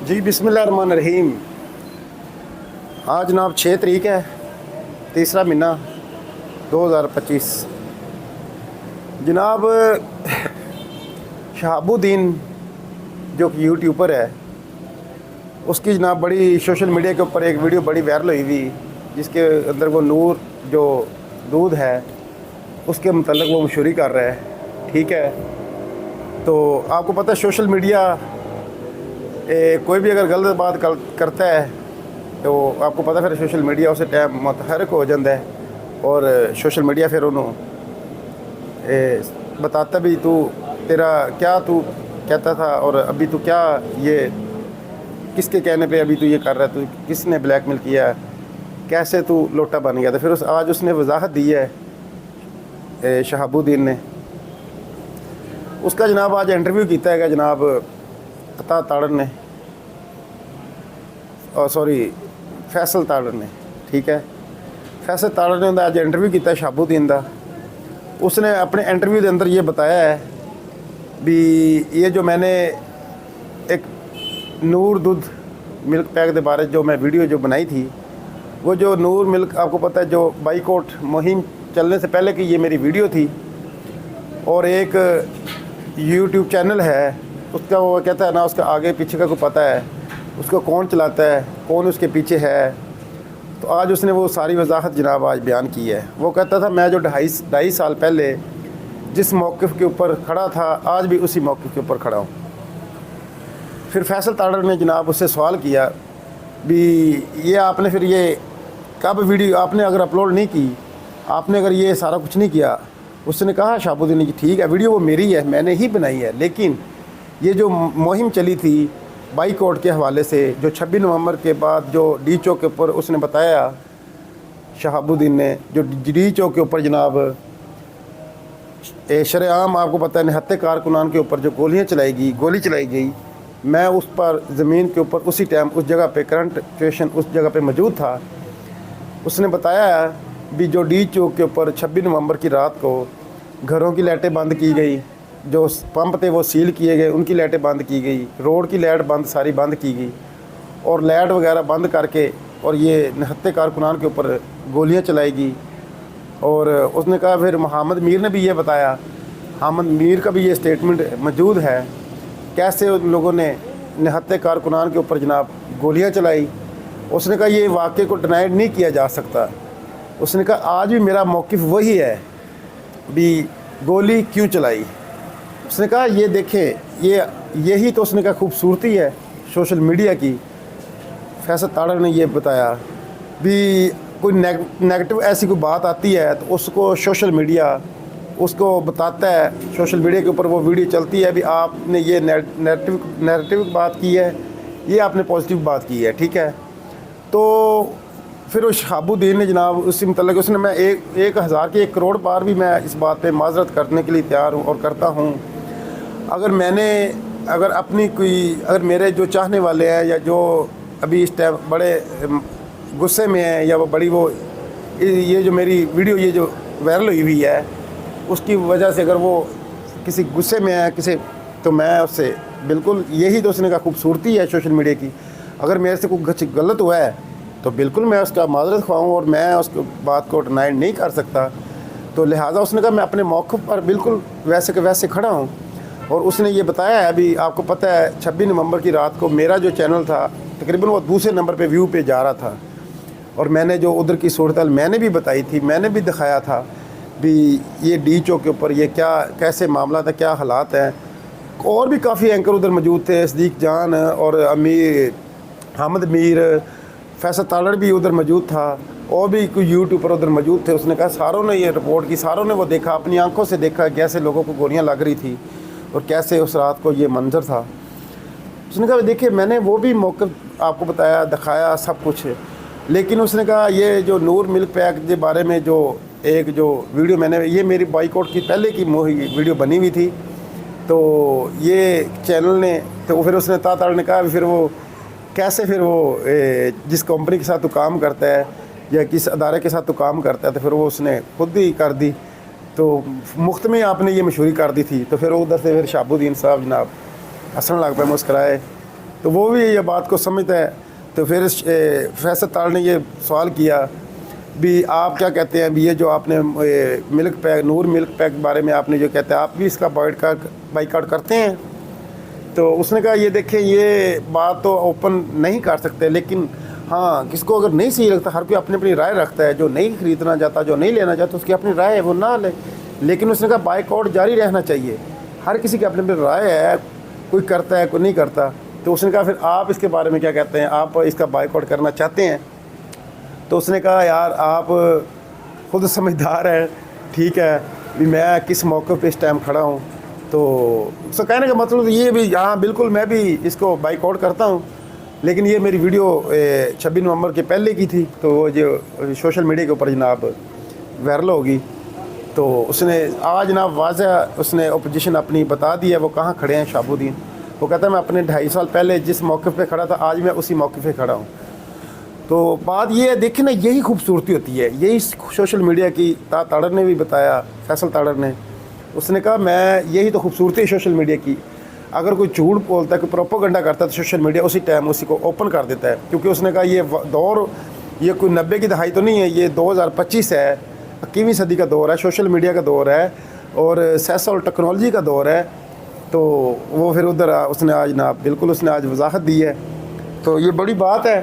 जी बिस्मिल्लाहिर्रहमानिर्रहीम। आज जनाब 6 तारीख है, तीसरा महीना 2025। जनाब शहाबुद्दीन जो कि यूट्यूबर है, उसकी जनाब बड़ी सोशल मीडिया के ऊपर एक वीडियो बड़ी वायरल हुई थी, जिसके अंदर वो नूर जो दूध है उसके मतलब वो मशहूरी कर रहा है। ठीक है, तो आपको पता है सोशल मीडिया कोई भी अगर गलत बात करता है तो आपको पता फिर सोशल मीडिया उस टाइम मुतहरक हो जाता है और सोशल मीडिया फिर उन्होंने बताता भी तू तेरा क्या तू कहता था और अभी तू क्या ये किसके कहने पे अभी तू ये कर रहा है, तू किसने ब्लैकमेल किया, कैसे तू लोटा बन गया था। फिर आज उसने वजाहत दी है शहाबुद्दीन ने। उसका जनाब आज इंटरव्यू किया है जनाब अता ताड़न ने, और सॉरी फैसल ताड़न ने। ठीक है, फैसल ताड़न ने आज इंटरव्यू किया शहाबुद्दीन का। उसने अपने इंटरव्यू के अंदर ये बताया है भी ये जो मैंने एक नूर दूध मिल्क पैक के बारे जो मैं वीडियो जो बनाई थी, वो जो नूर मिल्क आपको पता है जो बाइकआउट मुहिम चलने से पहले की ये मेरी वीडियो थी। और एक यूट्यूब चैनल है उसका, वो कहता है ना उसका आगे पीछे का को पता है, उसको कौन चलाता है, कौन उसके पीछे है। तो आज उसने वो सारी वजाहत जनाब आज बयान की है। वो कहता था मैं जो ढाई साल पहले जिस मौक़िफ़ के ऊपर खड़ा था आज भी उसी मौक़िफ़ के ऊपर खड़ा हूँ। फिर फैसल ताड़र ने जनाब उससे सवाल किया भी ये आपने फिर ये कब वीडियो आपने अगर अपलोड नहीं की, आपने अगर ये सारा कुछ नहीं किया। उसने कहा शहाबुद्दीन जी ठीक है वीडियो वो मेरी है, मैंने ही बनाई है, लेकिन ये जो मुहिम चली थी बाइकआउट के हवाले से जो 26 नवंबर के बाद जो डी चौक के ऊपर उसने बताया शहाबुद्दीन ने, जो डी चौक के ऊपर जनाब शरेआम आपको पता है निहत्ते कारकुनान के ऊपर जो गोली चलाई गई, मैं उस पर ज़मीन के ऊपर उसी टाइम उस जगह पे करंट सिचुएशन उस जगह पे मौजूद था। उसने बताया भी जो डी चौक के ऊपर 26 नवंबर की रात को घरों की लाइटें बंद की गई, जो पंप थे वो सील किए गए, उनकी लाइटें बंद की गई, रोड की लाइट सारी बंद की गई और लाइट वगैरह बंद करके और ये निहत्ते कारकुनान के ऊपर गोलियां चलाई गई। और उसने कहा फिर मोहम्मद मीर ने भी ये बताया, मोहम्मद मीर का भी ये स्टेटमेंट मौजूद है, कैसे उन लोगों ने निहत्ते कारकुनान के ऊपर जनाब गोलियाँ चलाई। उसने कहा ये वाक़े को डिनाइड नहीं किया जा सकता। उसने कहा आज भी मेरा मौक़िफ़ वही है भी गोली क्यों चलाई। उसने कहा ये देखें यही तो उसने कहा खूबसूरती है सोशल मीडिया की। फैसल ताड़र ने ये बताया भी कोई नेगेटिव ऐसी कोई बात आती है तो उसको सोशल मीडिया उसको बताता है, सोशल मीडिया के ऊपर वो वीडियो चलती है भी आपने ये नेगेटिव बात की है, ये आपने पॉजिटिव बात की है। ठीक है, तो फिर वो शहाबुद्दीन ने जनाब उसी मतलब उसने मैं 1,000 की 1 करोड़ बार भी मैं इस बात पे माजरत करने के लिए तैयार हूँ और करता हूँ। अगर मेरे जो चाहने वाले हैं या जो अभी इस टाइम बड़े गुस्से में हैं या वो बड़ी वो ये जो मेरी वीडियो ये जो वायरल हुई है उसकी वजह से अगर वो किसी गुस्से में है किसी, तो मैं उससे बिल्कुल यही तो उसने कहा खूबसूरती है सोशल मीडिया की। अगर मेरे से कुछ गलत हुआ है तो बिल्कुल मैं उसका माजरत ख्वाऊँ और मैं उस बात को डिनाई नहीं कर सकता। तो लिहाजा उसने कहा मैं अपने मौक़िफ़ पर बिल्कुल वैसे के वैसे खड़ा हूँ। और उसने ये बताया है अभी आपको पता है 26 नवंबर की रात को मेरा जो चैनल था तकरीबन वो दूसरे नंबर पे व्यू पे जा रहा था और मैंने जो उधर की सूरत मैंने भी बताई थी, मैंने भी दिखाया था भी ये डी चौक के ऊपर ये क्या कैसे मामला था, क्या हालात हैं। और भी काफ़ी एंकर उधर मौजूद थे, सदीक जान और मोहम्मद मीर, फैसल ताड़र भी उधर मौजूद था और भी कोई यूट्यूबर उधर मौजूद थे। उसने कहा सारों ने ये रिपोर्ट की, सारों ने वो देखा, अपनी आंखों से देखा कैसे लोगों को गोलियां लग रही थी और कैसे उस रात को ये मंजर था। उसने कहा देखिए मैंने वो भी मौक़िफ़ आपको बताया, दिखाया सब कुछ, लेकिन उसने कहा ये जो नूर मिल्क पैक के बारे में जो एक जो वीडियो मैंने ये मेरी बाइकआउट की पहले की वीडियो बनी हुई थी, तो ये चैनल ने तो फिर उसने ताड़ ने कहा फिर वो कैसे फिर वो जिस कंपनी के साथ तो काम करता है या किस अदारे के साथ तो काम करता है तो फिर वो उसने खुद ही कर दी, तो मुफ्त में आपने ये मशहूरी कर दी थी। तो फिर उधर से फिर शहाबुद्दीन साहब जनाब हंसने लग पे, मुस्कराए تو وہ بھی یہ بات کو سمجھتا ہے. تو پھر فیصل تاڑ نے یہ سوال کیا بھی آپ کیا کہتے ہیں بھی یہ جو آپ نے ملک پیک نور ملک پیک کے بارے میں آپ نے جو کہتے ہیں آپ بھی اس کا بائیکاٹ کرتے ہیں؟ تو اس نے کہا یہ دیکھیں یہ بات تو اوپن نہیں کر سکتے، لیکن ہاں کس کو اگر نہیں صحیح لگتا، ہر کوئی اپنی اپنی رائے رکھتا ہے، جو نہیں خریدنا چاہتا جو نہیں لینا چاہتا اس کی اپنی رائے ہے وہ نہ لے. لیکن اس نے کہا بائیکاٹ جاری رہنا چاہیے، ہر کسی کی اپنی اپنی رائے ہے، کوئی کرتا ہے کوئی نہیں کرتا. تو اس نے کہا پھر آپ اس کے بارے میں کیا کہتے ہیں، آپ اس کا بائیکاٹ کرنا چاہتے ہیں؟ تو اس نے کہا یار آپ خود سمجھدار ہیں، ٹھیک ہے بھی میں کس موقع پہ اس ٹائم کھڑا ہوں. تو اس کا کہنے کا مطلب یہ بھی ہاں بالکل میں بھی اس کو بائیکاٹ کرتا ہوں، لیکن یہ میری ویڈیو 26 نومبر کے پہلے کی تھی، تو وہ جو سوشل میڈیا کے اوپر جناب وائرل ہوگی. تو اس نے آج جناب واضح اس نے اپوزیشن اپنی بتا دی ہے وہ کہاں کھڑے ہیں. شہاب الدین وہ کہتا ہے میں اپنے 2.5 سال پہلے جس موقع پہ کھڑا تھا آج میں اسی موقع پہ کھڑا ہوں. تو بات یہ ہے دیکھیں نا، یہی خوبصورتی ہوتی ہے، یہی سوشل میڈیا کی. تاڑر نے بھی بتایا، فیصل تاڑر نے، اس نے کہا میں یہی تو خوبصورتی ہے سوشل میڈیا کی. اگر کوئی جھوٹ بولتا ہے کوئی پروپیگنڈا کرتا ہے تو سوشل میڈیا اسی ٹائم اسی کو اوپن کر دیتا ہے، کیونکہ اس نے کہا یہ دور یہ کوئی 90 کی دہائی تو نہیں ہے، یہ 2025 ہے، 21ویں صدی کا دور ہے، سوشل میڈیا کا دور ہے اور سائنس اور ٹیکنالوجی کا دور ہے. تو وہ پھر ادھر اس نے آج نا بالکل اس نے آج وضاحت دی ہے. تو یہ بڑی بات ہے.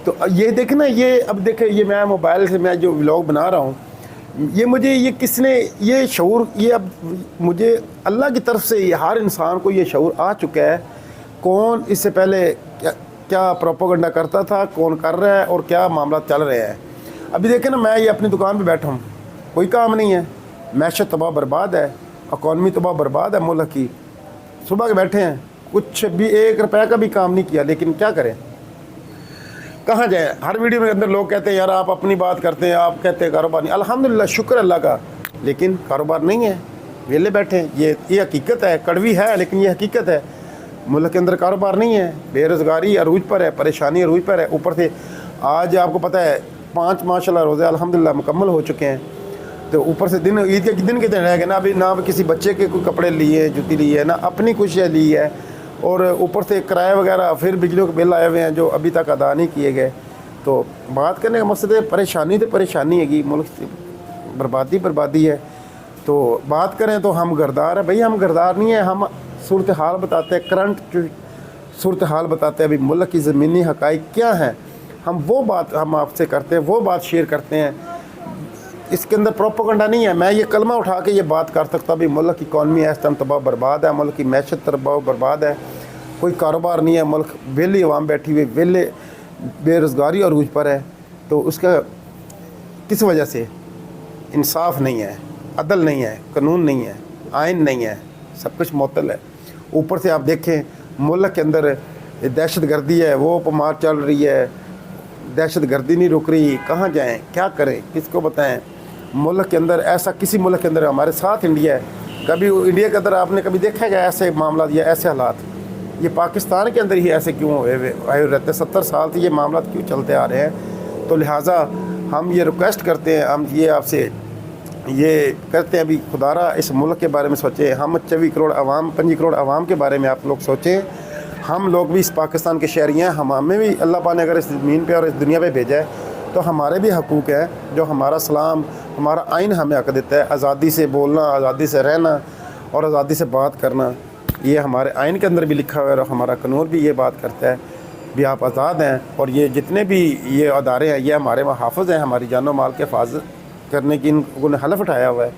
تو یہ دیکھیں نا، یہ اب دیکھیں یہ میں موبائل سے میں جو ولاگ بنا رہا ہوں، یہ مجھے یہ کس نے یہ شعور، یہ اب مجھے اللہ کی طرف سے یہ ہر انسان کو یہ شعور آ چکا ہے کون اس سے پہلے کیا پروپیگنڈا کرتا تھا، کون کر رہا ہے اور کیا معاملات چل رہے ہیں. ابھی دیکھیں نا میں یہ اپنی دکان پہ بیٹھا ہوں، کوئی کام نہیں ہے، معیشت تباہ برباد ہے، اکانومی تباہ برباد ہے ملک کی. صبح کے بیٹھے ہیں، کچھ بھی 1 روپے کا بھی کام نہیں کیا، لیکن کیا کریں، کہاں جائیں. ہر ویڈیو میں اندر لوگ کہتے ہیں یار آپ اپنی بات کرتے ہیں، آپ کہتے ہیں کاروبار نہیں. الحمدللہ شکر اللہ کا، لیکن کاروبار نہیں ہے، ویلے بیٹھے ہیں. یہ حقیقت ہے، کڑوی ہے لیکن یہ حقیقت ہے. ملک کے اندر کاروبار نہیں ہے، بے روزگاری عروج پر ہے، پریشانی عروج پر ہے. اوپر سے آج آپ کو پتہ ہے 5 ماشاءاللہ روزے الحمدللہ مکمل ہو چکے ہیں. تو اوپر سے دن عید کے دن رہ گئے نا، ابھی نہ کسی بچے کے کوئی کپڑے لیے جوتی لی ہے، نہ اپنی کچھ لی ہے، اور اوپر سے کرایہ وغیرہ پھر بجلیوں کے بل آئے ہوئے ہیں جو ابھی تک ادا نہیں کیے گئے. تو بات کرنے کا مقصد ہے پریشانی تو پریشانی ہے گی، ملک سے بربادی ہے. تو بات کریں تو ہم گردار ہیں، بھئی ہم گردار نہیں ہیں، ہم صورتحال بتاتے ہیں، کرنٹ صورتحال بتاتے ہیں ابھی ملک کی زمینی حقائق کیا ہیں. ہم وہ بات ہم آپ سے کرتے ہیں، وہ بات شیئر کرتے ہیں. اس کے اندر پروپیگنڈا نہیں ہے. میں یہ کلمہ اٹھا کے یہ بات کر سکتا بھی ملک کی اکانومی اس ٹائم تباہ برباد ہے، ملک کی معیشت تباہ برباد ہے، کوئی کاروبار نہیں ہے، ملک ویلی عوام بیٹھی ہوئی، ویلے بے روزگاری عروج پر ہے. تو اس کا کس وجہ سے انصاف نہیں ہے، عدل نہیں ہے، قانون نہیں ہے، آئین نہیں ہے، سب کچھ معطل ہے. اوپر سے آپ دیکھیں ملک کے اندر دہشت گردی ہے، وہ پمار چل رہی ہے، دہشت گردی نہیں رک رہی. کہاں جائیں، کیا کریں، کس کو بتائیں. ملک کے اندر ایسا کسی ملک کے اندر ہمارے ساتھ انڈیا ہے، کبھی انڈیا کے اندر آپ نے کبھی دیکھا ہے ایسے معاملات یا ایسے حالات؟ یہ پاکستان کے اندر ہی ایسے کیوں ہوئے رہتے؟ 70 سال سے یہ معاملات کیوں چلتے آ رہے ہیں؟ تو لہٰذا ہم یہ ریکویسٹ کرتے ہیں، ہم یہ آپ سے یہ کرتے ہیں بھی خدا را اس ملک کے بارے میں سوچیں. ہم 24 کروڑ عوام 25 کروڑ عوام کے بارے میں آپ لوگ سوچیں. ہم لوگ بھی اس پاکستان کے شہری ہیں، ہمیں بھی اللہ پاک نے اگر اس زمین پہ اور اس دنیا پہ بھیجا ہے تو ہمارے بھی حقوق ہیں، جو ہمارا اسلام ہمارا آئین ہمیں حق دیتا ہے. آزادی سے بولنا، آزادی سے رہنا اور آزادی سے بات کرنا، یہ ہمارے آئین کے اندر بھی لکھا ہوا ہے اور ہمارا قانون بھی یہ بات کرتا ہے بھی آپ آزاد ہیں. اور یہ جتنے بھی یہ ادارے ہیں یہ ہمارے محافظ ہیں، ہماری جان و مال کے حفاظت کرنے کی انہوں نے حلف اٹھایا ہوا ہے.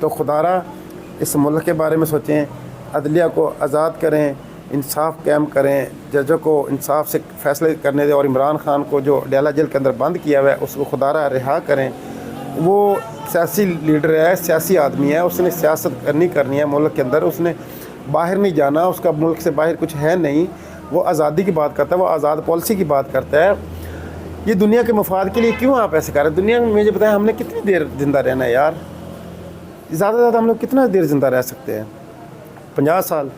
تو خدا را اس ملک کے بارے میں سوچیں، عدلیہ کو آزاد کریں، انصاف قائم کریں، ججوں کو انصاف سے فیصلے کرنے دیں، اور عمران خان کو جو ڈیلا جیل کے اندر بند کیا ہوا ہے اس کو خدا را رہا کریں. وہ سیاسی لیڈر ہے، سیاسی آدمی ہے، اس نے سیاست کرنی ہے ملک کے اندر، اس نے باہر نہیں جانا، اس کا ملک سے باہر کچھ ہے نہیں. وہ آزادی کی بات کرتا ہے، وہ آزاد پالیسی کی بات کرتا ہے. یہ دنیا کے مفاد کے لیے کیوں آپ ایسے کر رہے ہیں؟ دنیا میں مجھے بتائیں ہم نے کتنی دیر زندہ رہنا ہے یار؟ زیادہ سے زیادہ ہم لوگ کتنا دیر زندہ رہ سکتے ہیں؟ 50 سال،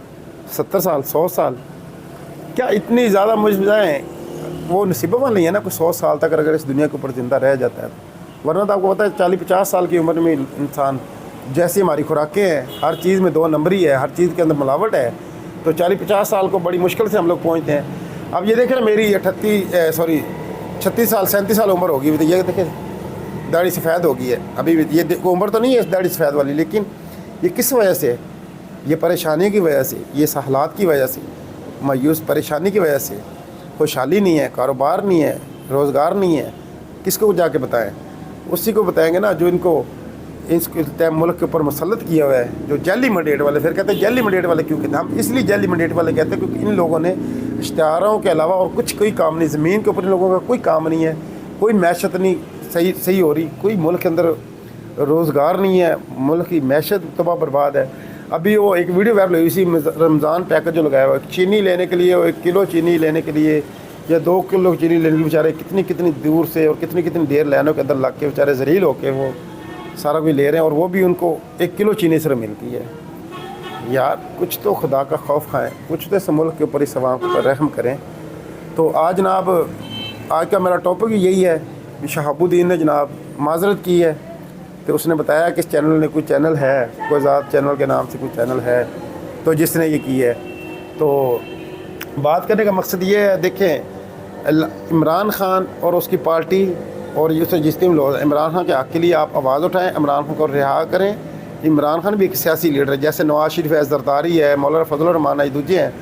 70 سال، 100 سال؟ کیا اتنی زیادہ مجھ بتائیں وہ نصیبہ والی ہے نا کوئی 100 سال تک اگر اس دنیا کے اوپر زندہ رہ جاتا ہے. ورنہ تو آپ کو پتہ ہے 40-50 سال کی عمر میں انسان جیسی ہماری خوراکیں ہیں، ہر چیز میں 2 نمبری ہے، ہر چیز کے اندر ملاوٹ ہے. तो 40-50 साल को बड़ी मुश्किल से हम लोग पहुँचते हैं। अब ये देखें ना, मेरी 36 साल 37 साल उम्र होगी, तो ये देखें दाढ़ी सफ़ेद हो गई है। अभी ये उम्र तो नहीं है दाढ़ी सफ़ेद वाली, लेकिन ये किस वजह से है? ये परेशानी की वजह से, ये हालात की वजह से, मायूस परेशानी की वजह से। खुशहाली नहीं है, कारोबार नहीं है, रोज़गार नहीं है, किसको जाके बताएं? उसी को बताएंगे ना जो इनको मुल्क के ऊपर मुसल्लत किया हुआ है, जो जाली मैंडेट वाले। फिर कहते हैं जाली मैंडेट वाले क्यों कहते हैं? हम इसलिए जाली मैंडेट वाले कहते हैं क्योंकि इन लोगों ने इश्तिहारों के अलावा और कोई काम नहीं, ज़मीन के ऊपर इन लोगों का कोई काम नहीं है, कोई मैशत नहीं सही हो रही, कोई मुल्क के अंदर रोज़गार नहीं है, मुल्क की मैशत तबाह बर्बाद है। अभी वो एक वीडियो वायरल हुई, इसी रमज़ान पैकेज जो लगाया हुआ है, चीनी लेने के लिए, 1 किलो चीनी लेने के लिए या 2 किलो चीनी लेने के बेचारे कितनी दूर से और कितनी देर लाइनों के अंदर लग के बेचारे ज़लील होके वो सारा कुछ ले रहे हैं, और वो भी उनको 1 किलो चीनी सिर्फ मिलती है। यार कुछ तो खुदा का खौफ खाएँ, कुछ तो इस मुल्क के ऊपर इस अवाम के ऊपर रहम करें। तो आज जनाब, आज का मेरा टॉपिक यही है कि शहाबुद्दीन ने जनाब माजरत की है, तो उसने बताया कि इस चैनल ने कोई चैनल है, कोई ज़ात चैनल के नाम से कोई चैनल है, तो जिसने ये की है। तो बात करने का मकसद ये है, देखें इमरान खान और उसकी पार्टी और ये जितने लोग इमरान खान के हक़ के लिए आप आवाज़ उठाएं, इमरान खान को रिहा करें। इमरान खान भी एक सियासी लीडर है, जैसे नवाज शरीफ है, जरदारी है, मौलाना फजल रहमान है, दूसरे हैं,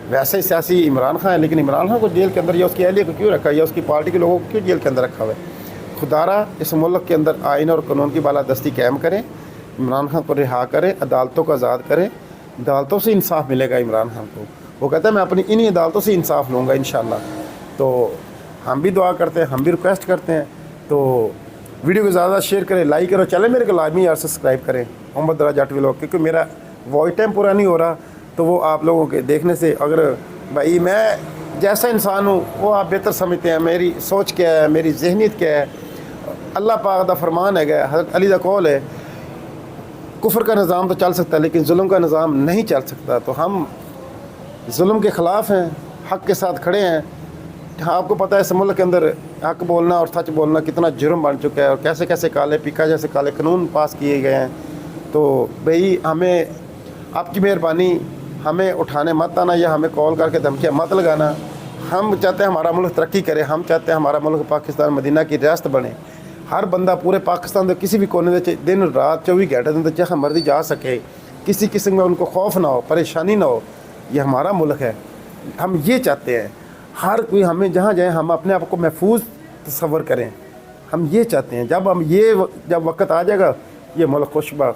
वैसे ही सियासी इमरान खान है। लेकिन इमरान खान को जेल के अंदर या उसकी अहलिया को क्यों रखा है, या उसकी पार्टी के लोगों को क्यों जेल के अंदर रखा हुआ है? खुदारा इस मुल्क के अंदर आइन और कानून की बालादस्ती कायम करें, इमरान खान को रिहा करें, अदालतों को आज़ाद करें। अदालतों से इंसाफ मिलेगा इमरान खान को। वो कहता है मैं अपनी इन्हीं अदालतों से इंसाफ लूँगा इंशाअल्लाह। तो हम भी दुआ करते हैं, हम भी रिक्वेस्ट करते हैं, तो वीडियो को ज़्यादा शेयर करें, लाइक करो, चले मेरे को लाजमी यार सब्सक्राइब करें मोहम्मद दराज जाट व्लॉग, क्योंकि मेरा वॉइस टाइम पूरा नहीं हो रहा, तो वो आप लोगों के देखने से, अगर भाई मैं जैसा इंसान हूँ वो आप बेहतर समझते हैं, मेरी सोच क्या है, मेरी जहनीत क्या है। अल्लाह पाक का फरमान है, हज़रत अली का कौल है, कुफ्र का निज़ाम तो चल सकता है लेकिन जुल्म का निज़ाम नहीं चल सकता। तो हम जुल्म के ख़िलाफ़ हैं, हक़ के साथ खड़े हैं। आपको पता है इस मुल्क के अंदर हक़ बोलना और सच बोलना कितना जुर्म बन चुका है, और कैसे कैसे काले पीका जैसे काले कानून पास किए गए हैं। तो भाई हमें आपकी मेहरबानी, हमें उठाने मत आना या हमें कॉल करके धमकियाँ मत लगाना। हम चाहते हैं हमारा मुल्क तरक्की करे, हम चाहते हैं हमारा मुल्क पाकिस्तान मदीना की रियासत बने। हर बंदा पूरे पाकिस्तान के किसी भी कोने में दिन रात 24 घंटे दिन जहाँ मर्जी जा सके, किसी किस्म में उनको खौफ ना हो, परेशानी ना हो। ये हमारा मुल्क है, हम ये चाहते हैं। हर कोई हमें जहाँ जाए हम अपने आप को महफूज तस्वर करें, हम ये चाहते हैं। जब वक्त आ जाएगा ये मुल्क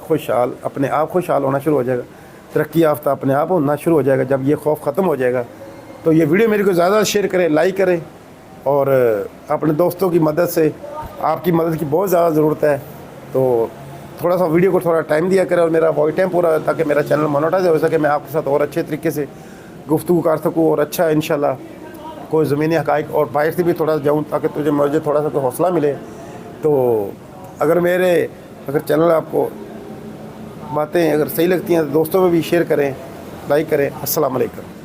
खुशहाल अपने आप खुशहाल होना शुरू हो जाएगा, तरक्की याफ्ता अपने आप होना शुरू हो जाएगा। जब ये खौफ ख़त्म हो जाएगा, तो ये वीडियो मेरे को ज़्यादा शेयर करें, लाइक करें, और अपने दोस्तों की मदद से, आपकी मदद की बहुत ज़्यादा ज़रूरत है। तो थोड़ा सा वीडियो को थोड़ा टाइम दिया करें और मेरा वॉइस टाइम पूरा, ताकि मेरा चैनल मोनेटाइज हो सके, मैं आपके साथ और अच्छे तरीके से गुफ्तगू कर सकूँ, और अच्छा इंशाल्लाह कोई ज़मीनी हक़ाइक़ और बाहर से भी थोड़ा जाऊँ, ताकि मुझे थोड़ा सा हौसला मिले। तो अगर चैनल आपको बातें अगर सही लगती हैं तो दोस्तों में भी शेयर करें, लाइक करें। अस्सलाम वालेकुम।